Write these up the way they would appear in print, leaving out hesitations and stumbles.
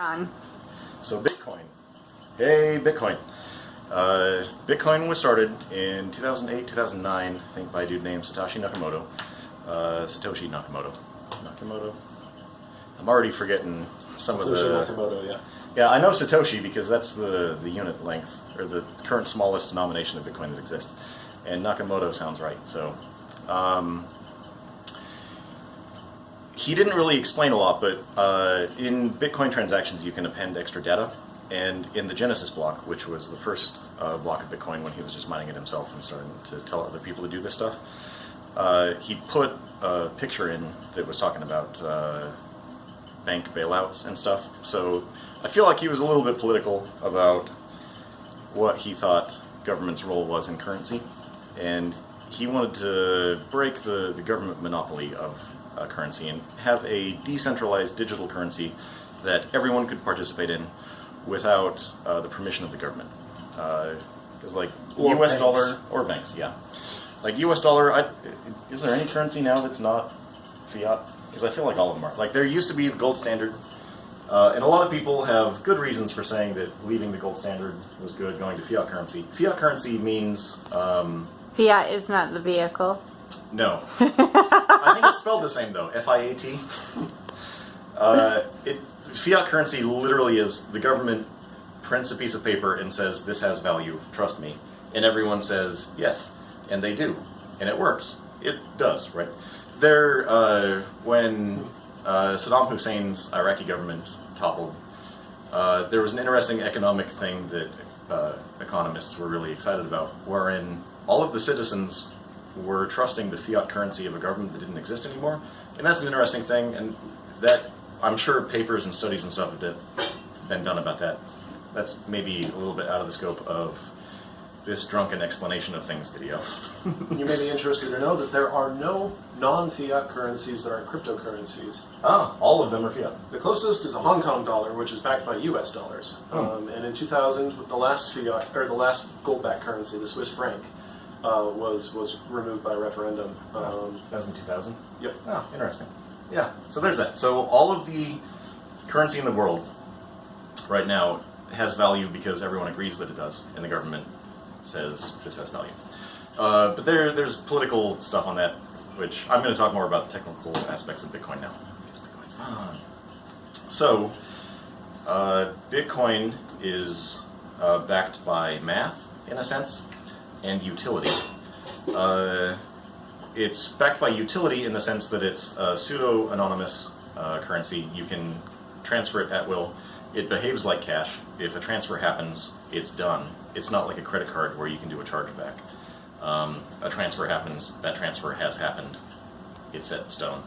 On. So Bitcoin. Hey, Bitcoin. Bitcoin was started in 2008, 2009, I think, by a dude named Satoshi Nakamoto. Satoshi Nakamoto. Nakamoto? I'm already forgetting some of the... Nakamoto, yeah. Yeah, I know Satoshi because that's the unit length, or the current smallest denomination of Bitcoin that exists. And Nakamoto sounds right, so... He didn't really explain a lot, but in Bitcoin transactions you can append extra data. And in the Genesis block, which was the first block of Bitcoin when he was just mining it himself and starting to tell other people to do this stuff, he put a picture in that was talking about bank bailouts and stuff. So I feel like he was a little bit political about what he thought government's role was in currency. And he wanted to break the government monopoly of currency and have a decentralized digital currency that everyone could participate in without the permission of the government. Because like Or U.S. banks. dollar, or banks, yeah. Like U.S. dollar, is there any currency now that's not fiat? Because I feel like all of them are. Like there used to be the gold standard, and a lot of people have good reasons for saying that leaving the gold standard was good, going to fiat currency. Fiat currency means... Fiat is not the vehicle. No. I think it's spelled the same though, F-I-A-T. Fiat currency literally is the government prints a piece of paper and says, this has value, trust me. And everyone says, yes. And they do. And it works. It does, right? When Saddam Hussein's Iraqi government toppled, there was an interesting economic thing that economists were really excited about, wherein all of the citizens were trusting the fiat currency of a government that didn't exist anymore. And that's an interesting thing, and that, I'm sure papers and studies and stuff have been done about that. That's maybe a little bit out of the scope of this drunken explanation of things video. You may be interested to know that there are no non-fiat currencies that are cryptocurrencies. Ah, all of them are fiat. The closest is a Hong Kong dollar, which is backed by U.S. dollars. And in 2000, the last gold-backed currency, the Swiss franc, was removed by referendum. That was in 2000? Yep. Oh, interesting. Yeah, so there's that. So all of the currency in the world right now has value because everyone agrees that it does, and the government says this has value. But there's political stuff on that, which I'm going to talk more about the technical aspects of Bitcoin now. Bitcoin's fun. So, Bitcoin is backed by math, in a sense, and utility. It's backed by utility in the sense that it's a pseudo-anonymous currency. You can transfer it at will. It behaves like cash. If a transfer happens, it's done. It's not like a credit card where you can do a chargeback. A transfer happens, that transfer has happened. It's set in stone.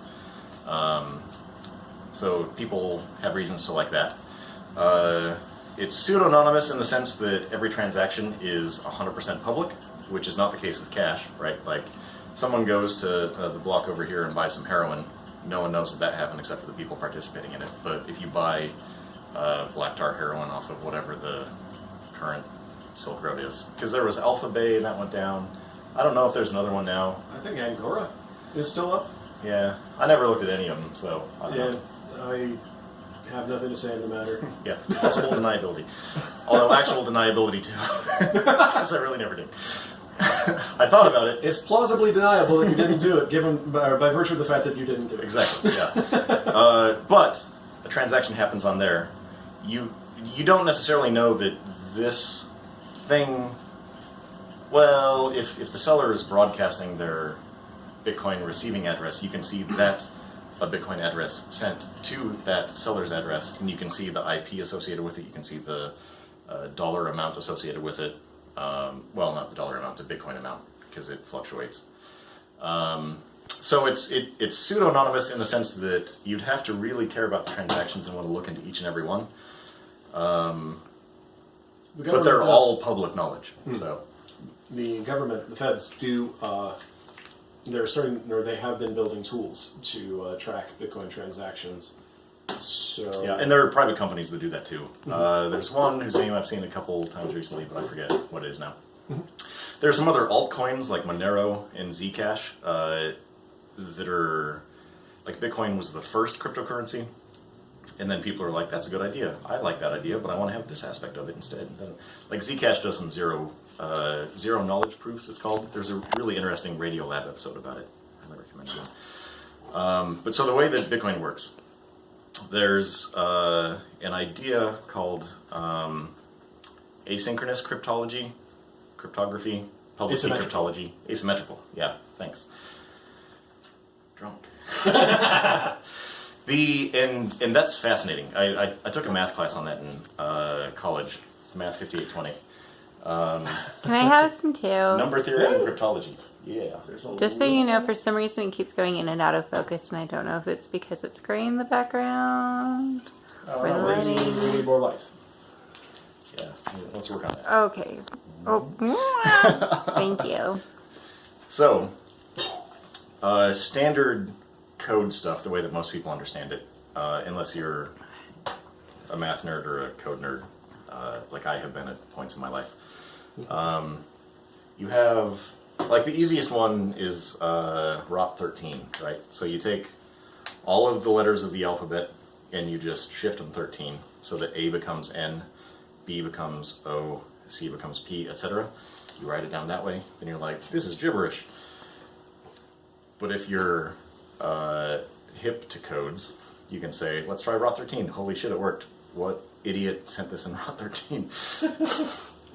So people have reasons to like that. It's pseudo-anonymous in the sense that every transaction is 100% public, which is not the case with cash, right? Like, someone goes to the block over here and buys some heroin, no one knows that happened except for the people participating in it. But if you buy black tar heroin off of whatever the current Silk Road is, because there was Alpha Bay and that went down. I don't know if there's another one now. I think Angora is still up. Yeah, I never looked at any of them, so I don't know. I have nothing to say in the matter. Yeah, possible deniability. Although actual deniability too, because I really never did. I thought about it. It's plausibly deniable that you didn't do it, given by virtue of the fact that you didn't do it. Exactly, yeah. But a transaction happens on there. You don't necessarily know that this thing... Well, if the seller is broadcasting their Bitcoin receiving address, you can see that a Bitcoin address sent to that seller's address, and you can see the IP associated with it, you can see the dollar amount associated with it. Well, not the dollar amount, the Bitcoin amount, because it fluctuates. So it's pseudo-anonymous in the sense that you'd have to really care about the transactions and want to look into each and every one. But they're all public knowledge, so... The government, the feds, they're starting, or they have been building tools to track Bitcoin transactions. So yeah, and there are private companies that do that too. There's one whose name I've seen a couple times recently, but I forget what it is now. There are some other altcoins like Monero and Zcash that are like Bitcoin was the first cryptocurrency, And then people are like, that's a good idea. I like that idea, but I want to have this aspect of it instead. And then, like Zcash does some zero knowledge proofs, it's called. There's a really interesting Radiolab episode about it. I highly recommend it. But so the way that Bitcoin works, there's an idea called asynchronous cryptography, public key cryptology. Asymmetrical, yeah, thanks. Drunk. And that's fascinating. I took a math class on that in college. It's Math 5820. Can I have some too? Number theory and cryptology. Yeah, there's a Just so you know, for some reason it keeps going in and out of focus, and I don't know if it's because it's gray in the background. Or the We lighting. need more light. Yeah, let's work on that. Okay. Oh, thank you. So, standard code stuff, the way that most people understand it, unless you're a math nerd or a code nerd, like I have been at points in my life. You have, like the easiest one is ROT13, right? So you take all of the letters of the alphabet and you just shift them 13 so that A becomes N, B becomes O, C becomes P, etc. You write it down that way, and you're like, this is gibberish. But if you're hip to codes, you can say, let's try ROT13. Holy shit, it worked. What idiot sent this in ROT13?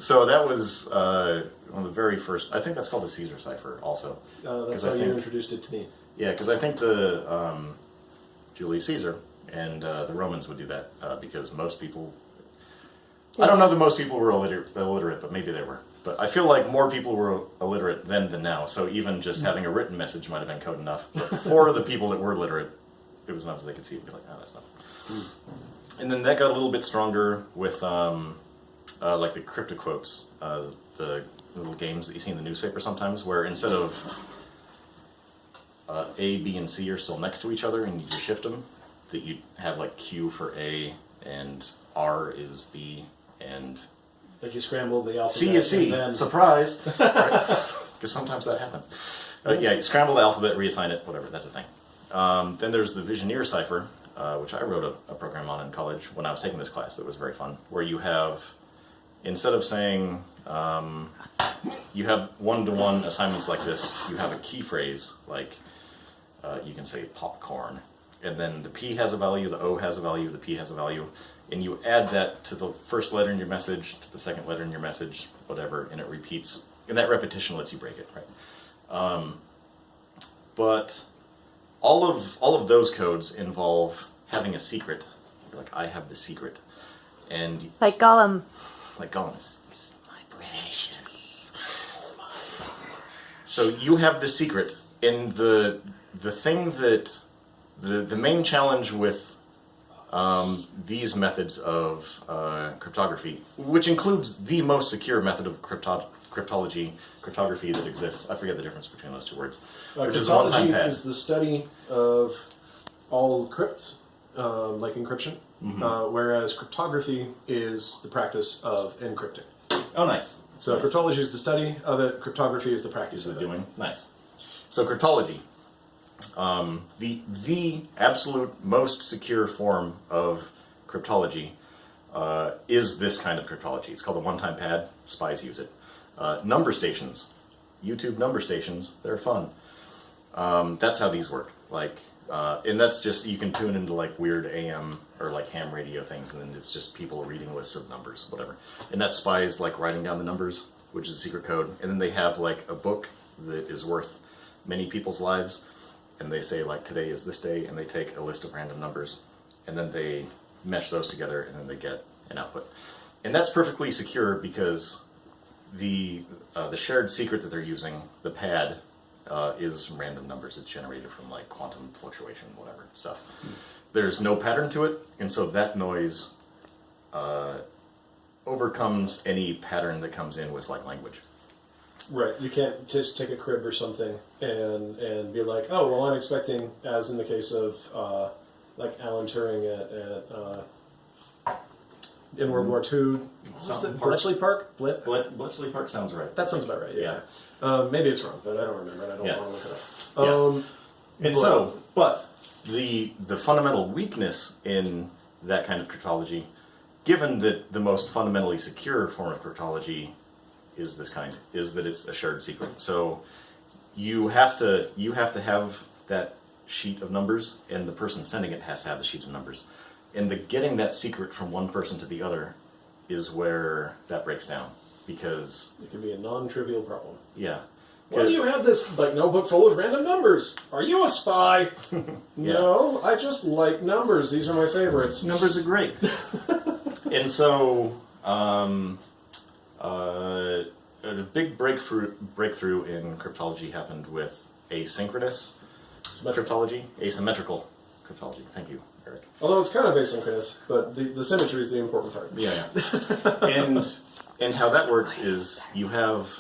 So that was one of the very first, I think that's called the Caesar cipher also. That's how you introduced it to me. Yeah, because I think the Julius Caesar and the Romans would do that because most people, I don't know that most people were illiterate, but maybe they were. But I feel like more people were illiterate then than now, so even just having a written message might have been code enough. But for the people that were literate, it was enough that they could see it and be like, oh, that's not. And then that got a little bit stronger with like the crypto quotes, the little games that you see in the newspaper sometimes, where instead of A, B, and C are still next to each other and you just shift them, that you have like Q for A and R is B and Like you scramble the alphabet. C is C. Then... Surprise! Because sometimes that happens. Yeah, you scramble the alphabet, reassign it, whatever, that's a thing. Then there's the Visioneer cipher, which I wrote a program on in college when I was taking this class that was very fun, where you have, instead of saying, you have one-to-one assignments like this, you have a key phrase, like you can say popcorn, and then the P has a value, the O has a value, the P has a value, and you add that to the first letter in your message, to the second letter in your message, whatever, and it repeats, and that repetition lets you break it, right? But all of those codes involve having a secret. You're like, I have the secret, and Like Gollum. like Gollum, it's my precious. So you have the secret, and the thing that the main challenge with these methods of cryptography, which includes the most secure method of cryptography that exists. I forget the difference between those two words. Which is one-time pad. Is the study of all crypts, like encryption, whereas cryptography is the practice of encrypting. Oh, nice. So nice. cryptology is the study of it. Cryptography is the practice of doing. Nice. So cryptology. The absolute most secure form of cryptology is this kind of cryptology. It's called a one-time pad. Spies use it. Number stations, YouTube number stations, they're fun. That's how these work. Like, and that's just, you can tune into like weird AM or like ham radio things, and then it's just people reading lists of numbers, whatever. And that spies like writing down the numbers, which is a secret code. And then they have like a book that is worth many people's lives. And they say, like, today is this day, and they take a list of random numbers, and then they mesh those together, and then they get an output. And that's perfectly secure because the shared secret that they're using, the pad, is random numbers. It's generated from, like, quantum fluctuation, whatever stuff. There's no pattern to it, and so that noise overcomes any pattern that comes in with, like, language. Right. You can't just take a crib or something and be like, oh, well, I'm expecting, as in the case of like Alan Turing in World War II, Bletchley Park? Bletchley Park sounds right. That sounds about right, yeah. Maybe it's wrong, but I don't remember, and I don't want to look it up. And but the fundamental weakness in that kind of cryptology, given that the most fundamentally secure form of cryptology is that it's a shared secret. So you have to have that sheet of numbers, and the person sending it has to have the sheet of numbers. And the getting that secret from one person to the other is where that breaks down, because it can be a non-trivial problem. Yeah. Why do you have this notebook full of random numbers? Are you a spy? Yeah. No, I just like numbers. These are my favorites. Numbers are great. And so a big breakthrough in cryptology happened with asynchronous cryptology, asymmetrical cryptology. Thank you, Eric. Although it's kind of asynchronous, but the symmetry is the important part. Yeah. And how that works is you have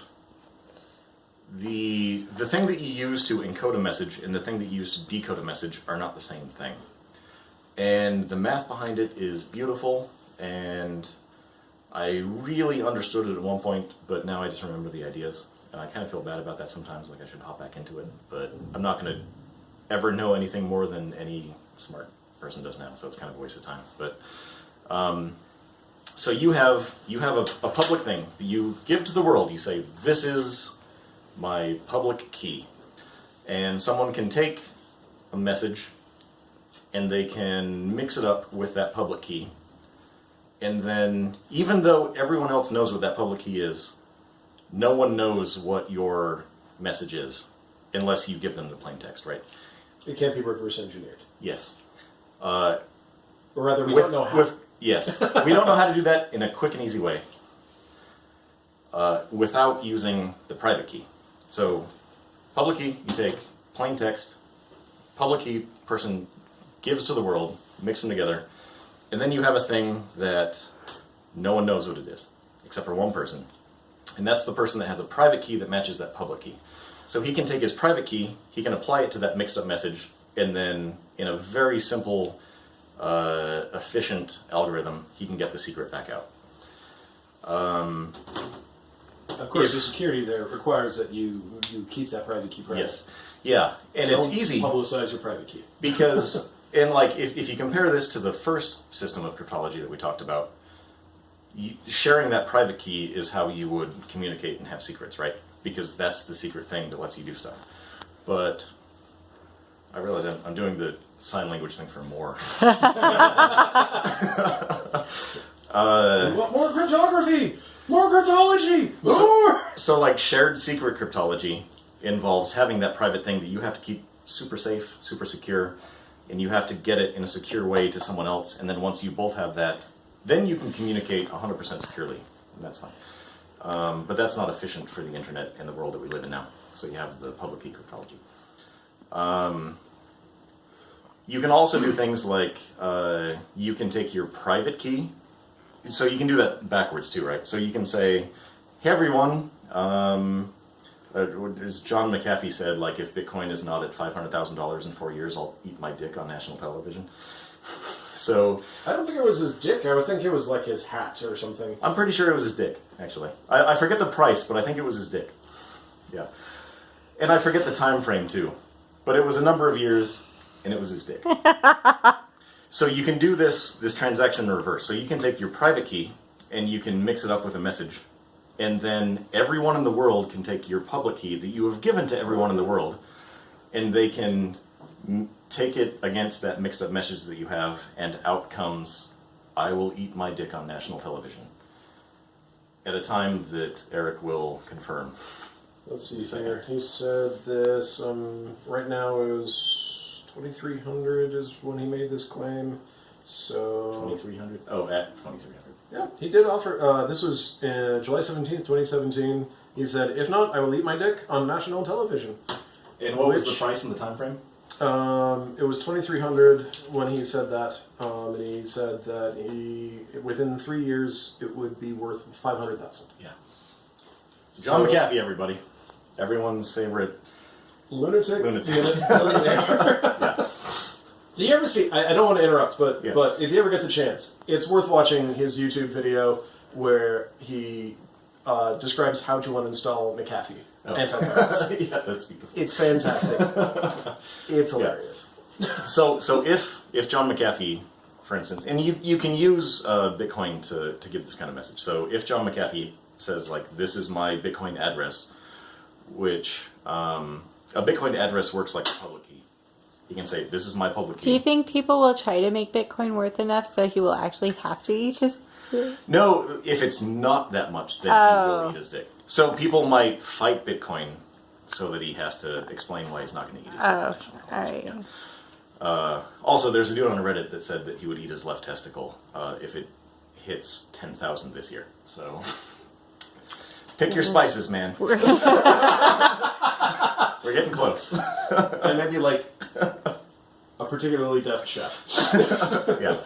the thing that you use to encode a message and the thing that you use to decode a message are not the same thing. And the math behind it is beautiful, and I really understood it at one point, but now I just remember the ideas. And I kind of feel bad about that sometimes, like I should hop back into it. But I'm not going to ever know anything more than any smart person does now, so it's kind of a waste of time. But so you have a public thing that you give to the world. You say, this is my public key. And someone can take a message and they can mix it up with that public key. And then, even though everyone else knows what that public key is, no one knows what your message is unless you give them the plain text, right? It can't be reverse engineered. Yes. Or rather, we don't know how. Yes. We don't know how to do that in a quick and easy way without using the private key. So, public key, you take plain text, public key person gives to the world, mix them together, and then you have a thing that no one knows what it is, except for one person. And that's the person that has a private key that matches that public key. So he can take his private key, he can apply it to that mixed up message, and then in a very simple, efficient algorithm, he can get the secret back out. Of course, the security there requires that you keep that private key private. Yes. Yeah, and Don't it's easy. Publicize your private key. Because, and like, if you compare this to the first system of cryptology that we talked about, sharing that private key is how you would communicate and have secrets, right? Because that's the secret thing that lets you do stuff. But I realize I'm doing the sign language thing for more. We want more cryptography! More cryptology! More! So like shared secret cryptology involves having that private thing that you have to keep super safe, super secure, and you have to get it in a secure way to someone else, and then once you both have that, then you can communicate 100% securely, and that's fine. But that's not efficient for the internet and the world that we live in now. So you have the public key cryptology. You can also do things like you can take your private key. So you can do that backwards too, right? So you can say, hey everyone, as John McAfee said, like if Bitcoin is not at $500,000 in 4 years, I'll eat my dick on national television. So I don't think it was his dick. I would think it was like his hat or something. I'm pretty sure it was his dick, actually. I forget the price, but I think it was his dick. Yeah. And I forget the time frame too. But it was a number of years, and it was his dick. So you can do this transaction in reverse. So you can take your private key, and you can mix it up with a message. And then everyone in the world can take your public key that you have given to everyone in the world, and they can take it against that mixed up message that you have, and out comes, I will eat my dick on national television. At a time that Eric will confirm. Let's see here. He said this, right now it was 2300 is when he made this claim. So 2300? Oh, at 2300. yeah, he did offer, this was July 17th, 2017. He said, if not, I will eat my dick on national television. And what was the price and the time frame? It was 2300 when he said that, and he said that within 3 years it would be worth 500,000. Yeah. So John McAfee, everybody, everyone's favorite lunatic. Yeah. Do you ever see? I don't want to interrupt, but Yeah. but if you ever get the chance, it's worth watching his YouTube video where he describes how to uninstall McAfee antivirus. Yeah, that's beautiful. It's fantastic. It's hilarious. So if John McAfee for instance, and you can use Bitcoin to give this kind of message. So if John McAfee says, like, this is my Bitcoin address, which a Bitcoin address works like a public key. You can say, this is my public key. Do you think people will try to make Bitcoin worth enough so he will actually have to eat his... No, if it's not that much, then he will eat his dick. So people might fight Bitcoin so that he has to explain why he's not going to eat his dick. All right. Yeah. Also, there's a dude on Reddit that said that he would eat his left testicle if it hits 10,000 this year. So, pick your spices, man. We're getting close. And maybe like a particularly deft chef. Yeah.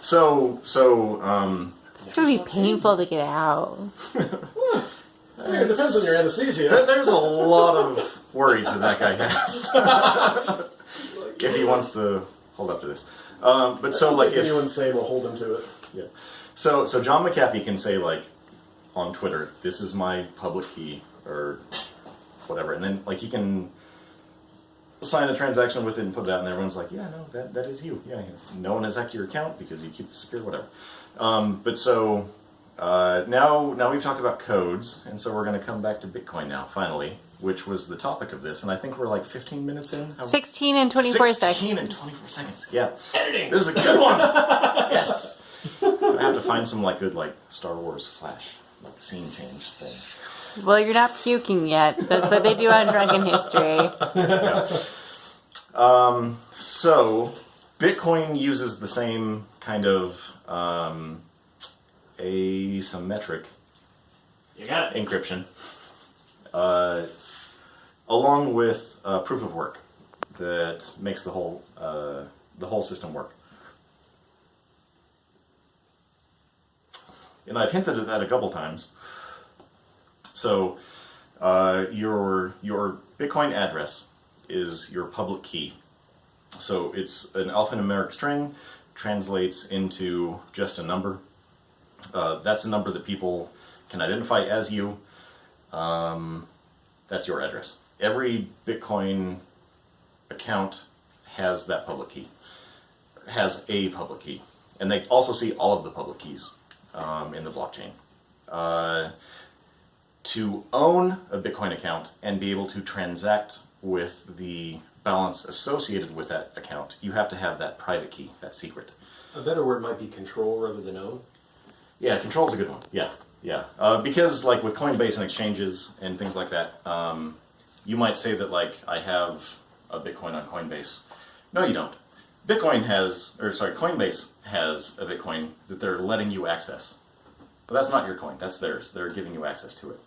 So, It's going to be painful to get out. It depends on your anesthesia. There's a lot of worries that guy has. If he wants to hold up to this. But so, like, if anyone say will hold him to it. Yeah. So John McAfee can say, like, on Twitter, this is my public key, or whatever, and then, like, he can sign a transaction with it and put it out, and everyone's like, yeah, no, that is you. Yeah, no one has hacked your account because you keep it secure, whatever. But so, now we've talked about codes, and so we're going to come back to Bitcoin now, finally, which was the topic of this, and I think we're like 15 minutes in. 16 and 24 seconds. 16 and 24 seconds, yeah. Editing! This is a good one! Yes! I have to find some, like, good, like, Star Wars Flash, like, scene change thing. Well, you're not puking yet. That's what they do on Drunken History. Yeah. So, Bitcoin uses the same kind of asymmetric encryption, along with proof of work that makes the whole system work. And I've hinted at that a couple times. So, your Bitcoin address is your public key. So it's an alphanumeric string, translates into just a number. That's a number that people can identify as you. That's your address. Every Bitcoin account has that public key, has a public key. And they also see all of the public keys in the blockchain. To own a Bitcoin account and be able to transact with the balance associated with that account, you have to have that private key, that secret. A better word might be control rather than own. Yeah, control's a good one. Yeah. Because, like, with Coinbase and exchanges and things like that, you might say that, like, I have a Bitcoin on Coinbase. No, you don't. Coinbase has a Bitcoin that they're letting you access. But that's not your coin. That's theirs. They're giving you access to it.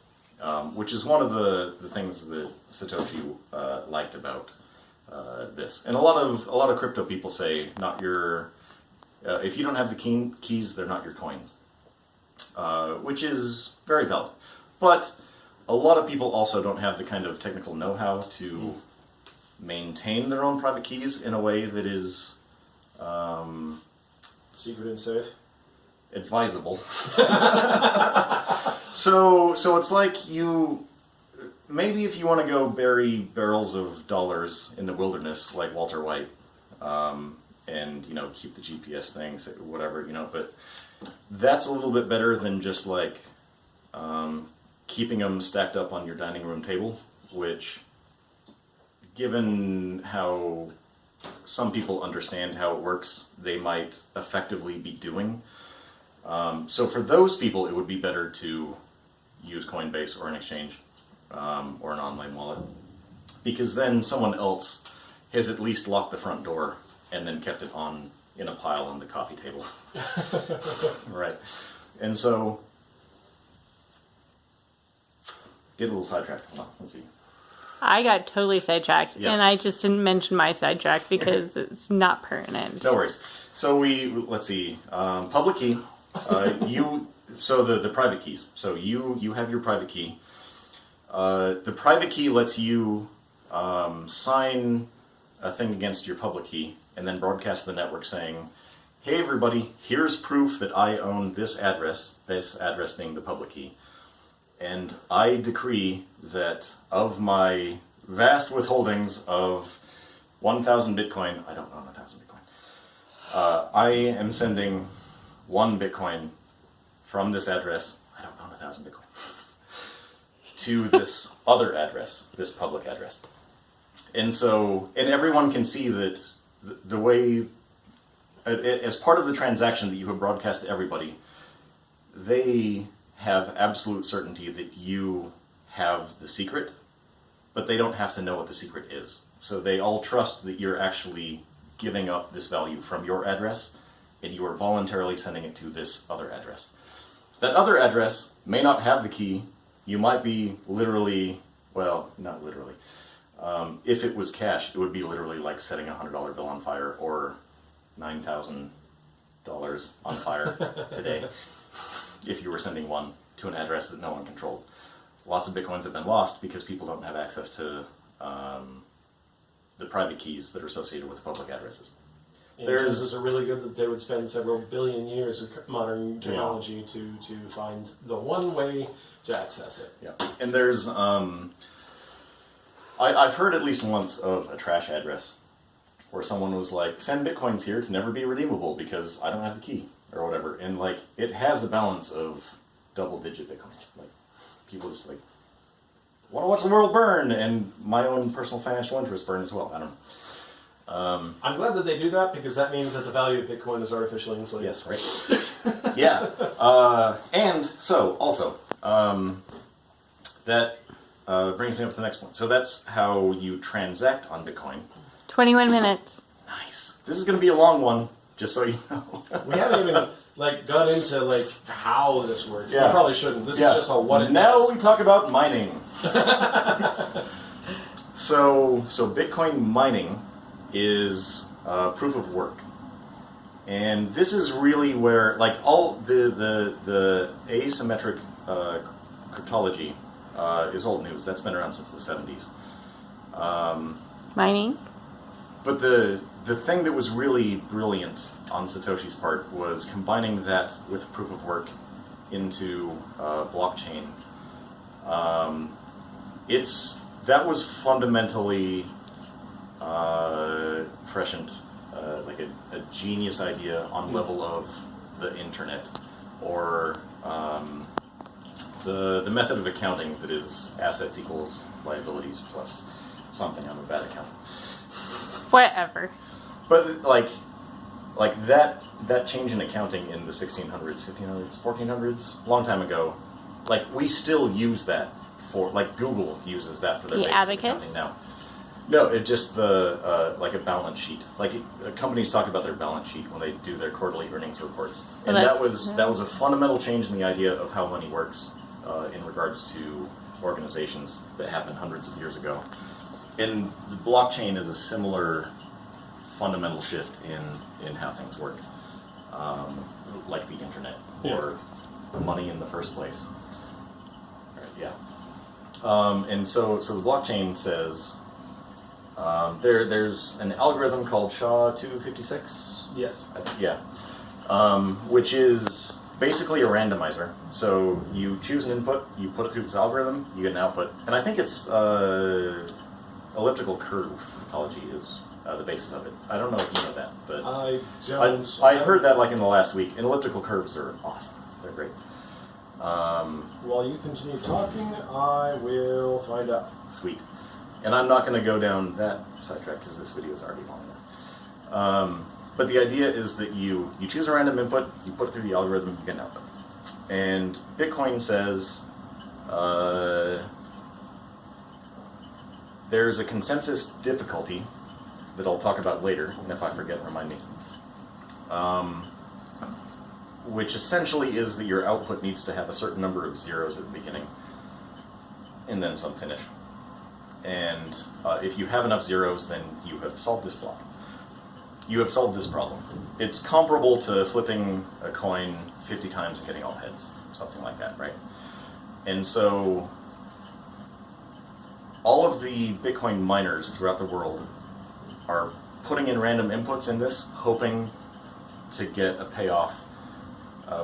Which is one of the things that Satoshi liked about this. And a lot of crypto people say, not your... if you don't have the keys, they're not your coins. Which is very valid. But a lot of people also don't have the kind of technical know-how to maintain their own private keys in a way that is... secret and safe. Advisable. So it's like maybe if you want to go bury barrels of dollars in the wilderness like Walter White, and, keep the GPS things, whatever, but that's a little bit better than just, like, keeping them stacked up on your dining room table, which, given how some people understand how it works, they might effectively be doing. So for those people, it would be better to use Coinbase or an exchange, or an online wallet, because then someone else has at least locked the front door and then kept it in a pile on the coffee table. Right. And so, get a little sidetracked. Hold on, let's see. I got totally sidetracked, and I just didn't mention my sidetrack because it's not pertinent. No worries. So let's see, public key, the private keys. So you have your private key. The private key lets you sign a thing against your public key and then broadcast to the network saying, hey everybody, here's proof that I own this address being the public key. And I decree that of my vast withholdings of 1,000 Bitcoin, I don't own 1,000 Bitcoin, I am sending 1 Bitcoin from this address, I don't own 1,000 Bitcoin, to this other address, this public address. And so, and everyone can see that the way, as part of the transaction that you have broadcast to everybody, they have absolute certainty that you have the secret, but they don't have to know what the secret is. So they all trust that you're actually giving up this value from your address, and you are voluntarily sending it to this other address. That other address may not have the key. You might be literally, well, not literally. If it was cash, it would be literally like setting a $100 bill on fire or $9,000 on fire today if you were sending one to an address that no one controlled. Lots of Bitcoins have been lost because people don't have access to the private keys that are associated with the public addresses. There's are really good that they would spend several billion years of modern technology to find the one way to access it. Yeah, and there's I've heard at least once of a trash address where someone was like, send Bitcoins here to never be redeemable because I don't have the key or whatever, and like it has a balance of double-digit Bitcoins. Like people just like want to watch the world burn, and my own personal financial interest burn as well. I don't know. I'm glad that they do that because that means that the value of Bitcoin is artificially inflated. Yes, right. Yeah. And so, also, that brings me up to the next point. So that's how you transact on Bitcoin. 21 minutes. Nice. This is going to be a long one, just so you know. We haven't even got into how this works. Yeah. We probably shouldn't. This is just how what it now does. we talk about mining. So Bitcoin mining is proof of work, and this is really where all the asymmetric cryptology is old news. That's been around since the 70s. Mining. But the thing that was really brilliant on Satoshi's part was combining that with proof of work into blockchain. That was fundamentally prescient, like a genius idea on level of the internet, or the method of accounting that is assets equals liabilities plus something. I'm a bad accountant. Whatever. But that change in accounting in the 1600s, 1500s, 1400s, long time ago, we still use that for, Google uses that for their basic accounting now. No, it just a balance sheet. Companies talk about their balance sheet when they do their quarterly earnings reports, and that was a fundamental change in the idea of how money works in regards to organizations that happened hundreds of years ago. And the blockchain is a similar fundamental shift in how things work, like the internet or money in the first place. Right, yeah. And so the blockchain says there's an algorithm called SHA-256. Yes. I think, yeah. Which is basically a randomizer. So you choose an input, you put it through this algorithm, you get an output, and I think it's elliptical curve ecology is the basis of it. I don't know if you know that, but I don't. I heard that in the last week. And elliptical curves are awesome. They're great. While you continue talking, I will find out. Sweet. And I'm not going to go down that sidetrack because this video is already long enough. But the idea is that you choose a random input, you put it through the algorithm, you get an output. And Bitcoin says there's a consensus difficulty that I'll talk about later, and if I forget, remind me. Which essentially is that your output needs to have a certain number of zeros at the beginning, and then some finish. And if you have enough zeros, then you have solved this block. You have solved this problem. It's comparable to flipping a coin 50 times and getting all heads, something like that, right? And so all of the Bitcoin miners throughout the world are putting in random inputs in this, hoping to get a payoff,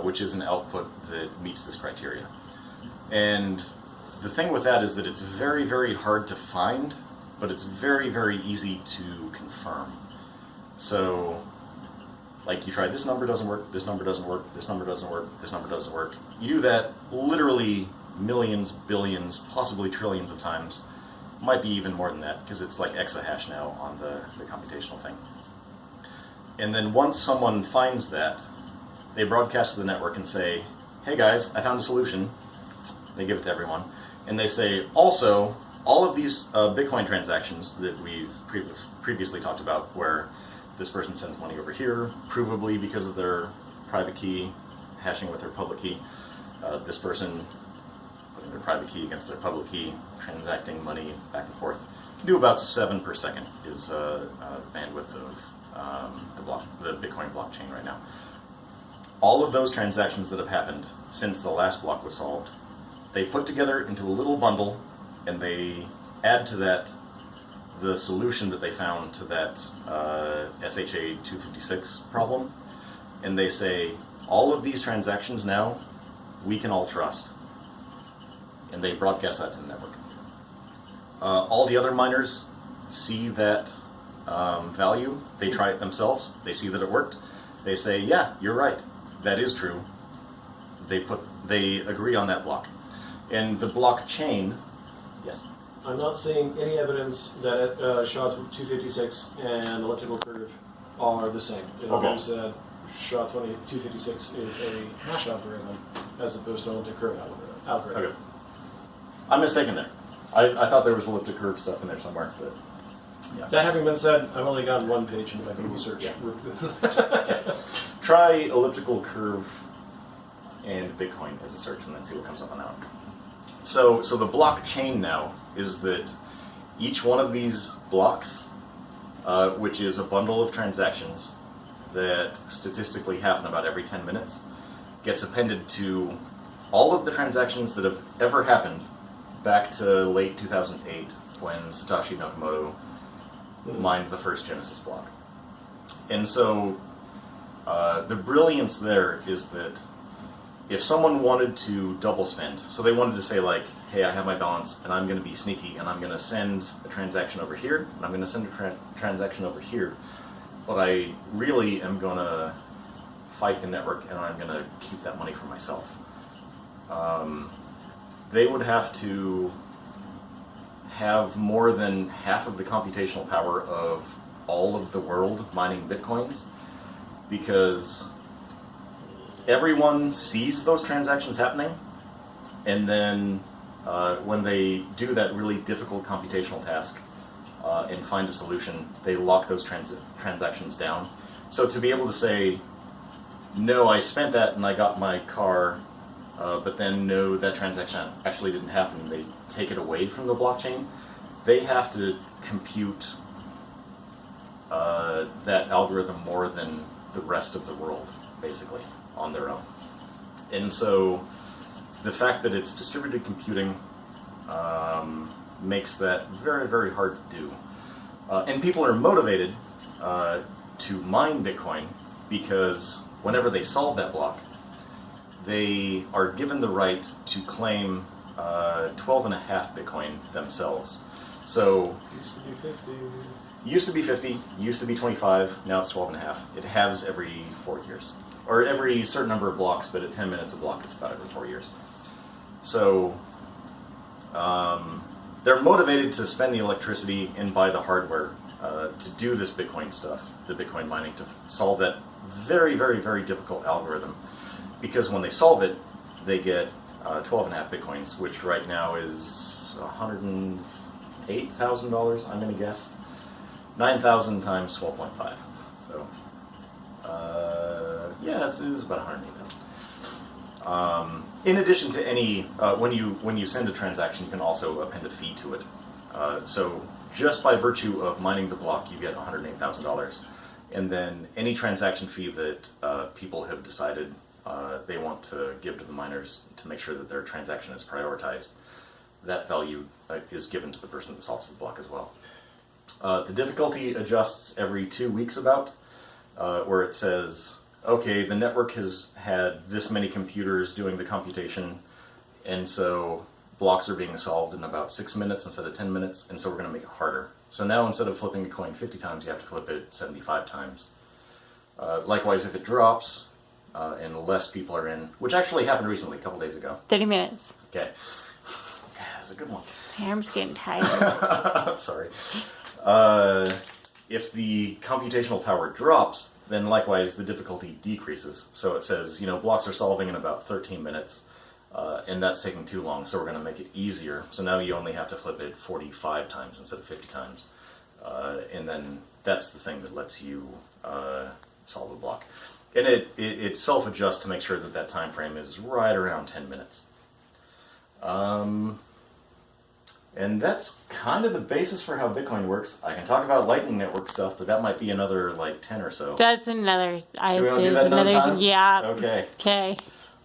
which is an output that meets this criteria. And the thing with that is that it's very, very hard to find, but it's very, very easy to confirm. So Like you try this number doesn't work, this number doesn't work, this number doesn't work, this number doesn't work. You do that literally millions, billions, possibly trillions of times. Might be even more than that, because it's like exahash now on the computational thing. And then once someone finds that, they broadcast to the network and say, hey guys, I found a solution. They give it to everyone. And they say, also, all of these Bitcoin transactions that we've previously talked about, where this person sends money over here, provably because of their private key, hashing with their public key, this person putting their private key against their public key, transacting money back and forth, can do about 7 per second is the bandwidth of the Bitcoin blockchain right now. All of those transactions that have happened since the last block was solved, they put together into a little bundle, and they add to that the solution that they found to that SHA 256 problem, and they say, all of these transactions now, we can all trust. And they broadcast that to the network. All the other miners see that value, they try it themselves, they see that it worked, they say, yeah, you're right, that is true. They agree on that block. And the blockchain, yes? I'm not seeing any evidence that SHA-256 and elliptical curve are the same. It appears that SHA-256 is a hash algorithm as opposed to an elliptic curve algorithm. Okay. I'm mistaken there. I thought there was elliptic curve stuff in there somewhere, but yeah. That having been said, I've only gotten one page into my Google search. Yeah. Try elliptical curve and Bitcoin as a search and then see what comes up on that one. So the blockchain now is that each one of these blocks, which is a bundle of transactions that statistically happen about every 10 minutes, gets appended to all of the transactions that have ever happened back to late 2008 when Satoshi Nakamoto mined the first Genesis block. And so the brilliance there is that if someone wanted to double spend, so they wanted to say like, hey, I have my balance and I'm going to be sneaky and I'm going to send a transaction over here and I'm going to send a transaction over here, but I really am going to fight the network and I'm going to keep that money for myself. They would have to have more than half of the computational power of all of the world mining Bitcoins, because everyone sees those transactions happening, and then when they do that really difficult computational task and find a solution, they lock those transactions down. So to be able to say, no, I spent that and I got my car, but then no, that transaction actually didn't happen, they take it away from the blockchain, they have to compute that algorithm more than the rest of the world, basically, on their own. And so the fact that it's distributed computing makes that very, very hard to do. And people are motivated to mine Bitcoin because whenever they solve that block, they are given the right to claim 12.5 Bitcoin themselves. So used to be 50, used to be 25, now it's 12.5. It halves every 4 years. Or every certain number of blocks, but at 10 minutes a block, it's about every 4 years. So they're motivated to spend the electricity and buy the hardware to do this Bitcoin stuff, the Bitcoin mining, to solve that very, very, very difficult algorithm. Because when they solve it, they get 12.5 Bitcoins, which right now is $108,000, I'm going to guess. 9,000 times 12.5. So, yeah, it's about 108,000. In addition to any, when you send a transaction, you can also append a fee to it. So just by virtue of mining the block, you get $108,000. And then any transaction fee that people have decided they want to give to the miners to make sure that their transaction is prioritized, that value is given to the person that solves the block as well. The difficulty adjusts every 2 weeks about, where it says, okay, the network has had this many computers doing the computation, and so blocks are being solved in about 6 minutes instead of 10 minutes, and so we're going to make it harder. So now instead of flipping a coin 50 times, you have to flip it 75 times. Likewise, if it drops and less people are in, which actually happened recently, a couple days ago. 30 minutes. Okay. Yeah, that's a good one. My arm's getting tired. Sorry. If the computational power drops, then likewise the difficulty decreases. So it says, blocks are solving in about 13 minutes, and that's taking too long, so we're going to make it easier. So now you only have to flip it 45 times instead of 50 times. And then that's the thing that lets you solve a block. And it self-adjusts to make sure that time frame is right around 10 minutes. And that's kind of the basis for how Bitcoin works. I can talk about Lightning Network stuff, but that might be another 10 or so. That's another. Do we want to do that another time? Yeah. Okay. Okay.